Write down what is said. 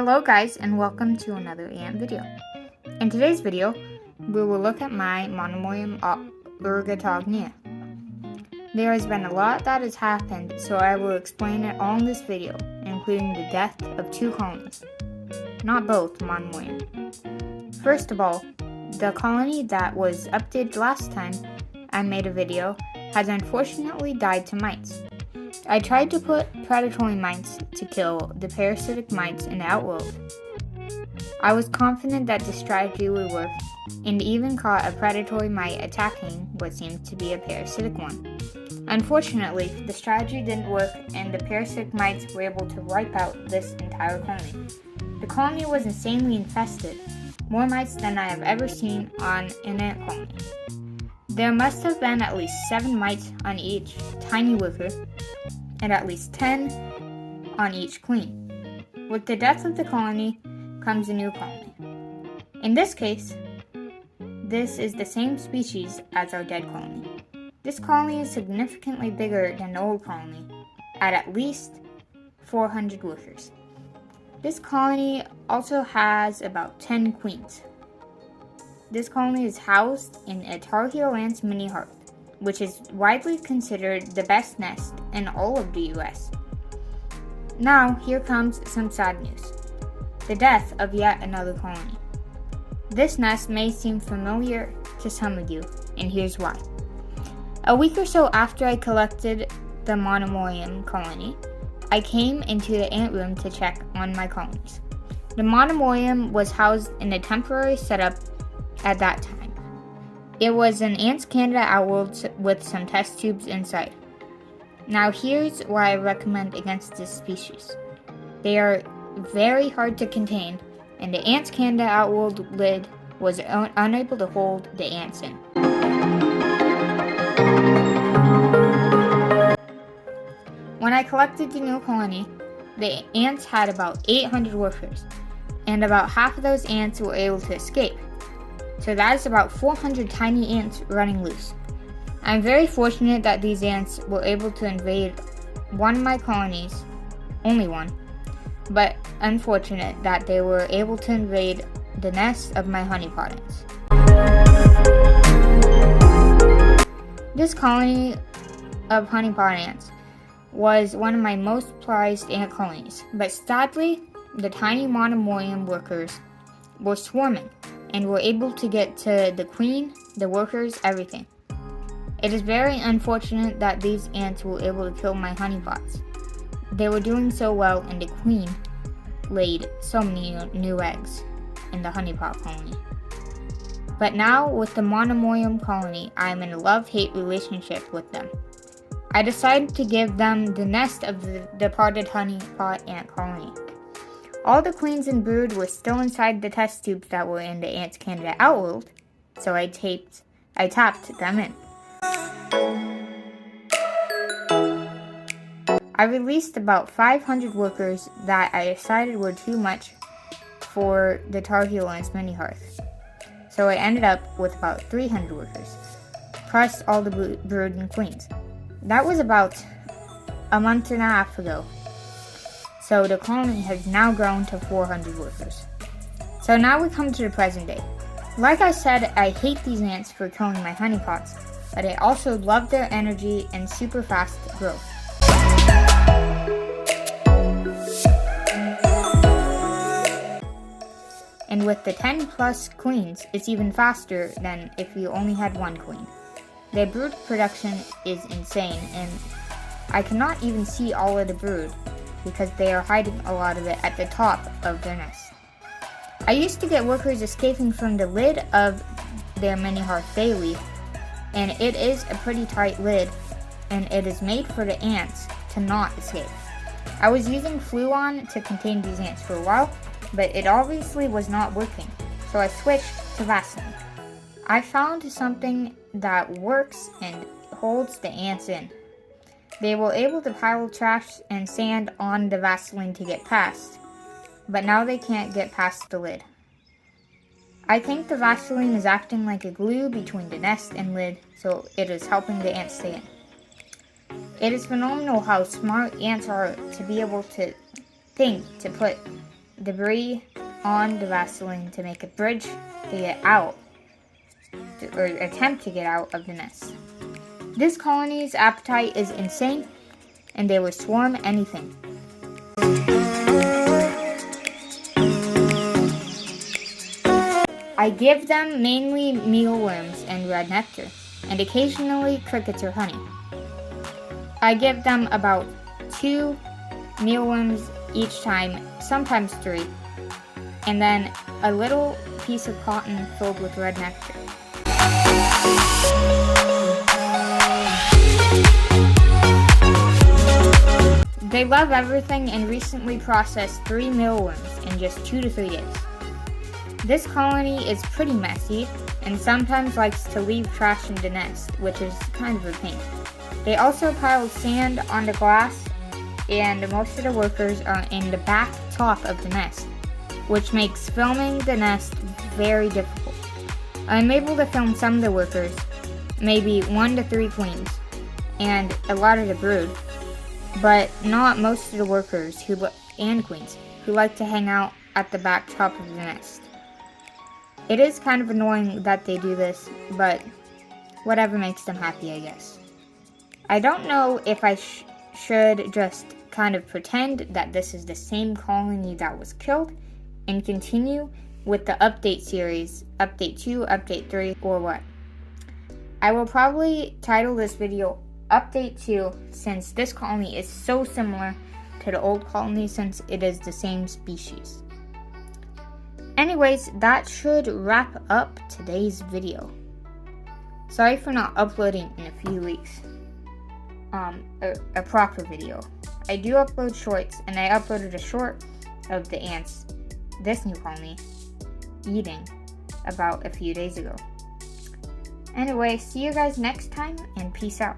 Hello guys, and welcome to another ant video. In today's video, we will look at my Monomorium ergtognya. There has been a lot that has happened, so I will explain it all in this video, including the death of 2 colonies. Not both Monomorium. First of all, the colony that was updated last time I made a video has unfortunately died to mites. I tried to put predatory mites to kill the parasitic mites in the outworld. I was confident that the strategy would work, and even caught a predatory mite attacking what seemed to be a parasitic one. Unfortunately, the strategy didn't work, and the parasitic mites were able to wipe out this entire colony. The colony was insanely infested, more mites than I have ever seen on an ant colony. There must have been at least 7 mites on each tiny worker, and at least 10 on each queen. With the death of the colony comes a new colony. In this case, this is the same species as our dead colony. This colony is significantly bigger than the old colony, at least 400 workers. This colony also has about 10 queens. This colony is housed in a tar heel ant's mini hearth, which is widely considered the best nest in all of the US. Now, here comes some sad news. The death of yet another colony. This nest may seem familiar to some of you, and here's why. A week or so after I collected the Monomorium colony, I came into the ant room to check on my colonies. The Monomorium was housed in a temporary setup at that time. It was an Ants Canada outworld with some test tubes inside. Now here's why I recommend against this species. They are very hard to contain, and the Ants Canada outworld lid was unable to hold the ants in. When I collected the new colony, the ants had about 800 workers, and about half of those ants were able to escape. So that is about 400 tiny ants running loose. I'm very fortunate that these ants were able to invade one of my colonies, only one, but unfortunate that they were able to invade the nest of my honeypot ants. This colony of honeypot ants was one of my most prized ant colonies, but sadly, the tiny Monomorium workers were swarming and were able to get to the queen, the workers, everything. It is very unfortunate that these ants were able to kill my honeypots. They were doing so well, and the queen laid so many new eggs in the honeypot colony. But now, with the Monomorium colony, I am in a love-hate relationship with them. I decided to give them the nest of the departed honeypot ant colony. All the queens and brood were still inside the test tubes that were in the Ants Canada outworld, so I tapped them in. I released about 500 workers that I decided were too much for the tar heel ant's mini hearth, so I ended up with about 300 workers, plus all the brood and queens. That was about a month and a half ago. So the colony has now grown to 400 workers. So now we come to the present day. Like I said, I hate these ants for killing my honeypots, but I also love their energy and super fast growth. And with the 10 plus queens, it's even faster than if you only had 1 queen. Their brood production is insane, and I cannot even see all of the brood, because they are hiding a lot of it at the top of their nest. I used to get workers escaping from the lid of their mini hearth daily, and it is a pretty tight lid, and it is made for the ants to not escape. I was using Fluon to contain these ants for a while, but it obviously was not working, so I switched to Vaseline. I found something that works and holds the ants in. They were able to pile trash and sand on the Vaseline to get past, but now they can't get past the lid. I think the Vaseline is acting like a glue between the nest and lid, so it is helping the ants stay in. It is phenomenal how smart ants are to be able to think to put debris on the Vaseline to make a bridge to get out, or attempt to get out of the nest. This colony's appetite is insane, and they will swarm anything. I give them mainly mealworms and red nectar, and occasionally crickets or honey. I give them about 2 mealworms each time, sometimes 3, and then a little piece of cotton filled with red nectar. They love everything and recently processed 3 mealworms in just 2 to 3 days. This colony is pretty messy and sometimes likes to leave trash in the nest, which is kind of a pain. They also pile sand on the glass, and most of the workers are in the back top of the nest, which makes filming the nest very difficult. I'm able to film some of the workers, maybe 1 to 3 queens, and a lot of the brood, but not most of the workers and queens who like to hang out at the back top of the nest. It is kind of annoying that they do this, but whatever makes them happy, I guess. I don't know if I should just kind of pretend that this is the same colony that was killed and continue with the update series, update 2, update 3, or what. I will probably title this video Update 2 since this colony is so similar to the old colony since it is the same species. Anyways, that should wrap up today's video. Sorry for not uploading in a few weeks. A proper video. I do upload shorts, and I uploaded a short of the ants, this new colony, eating about a few days ago. Anyway, see you guys next time, and peace out.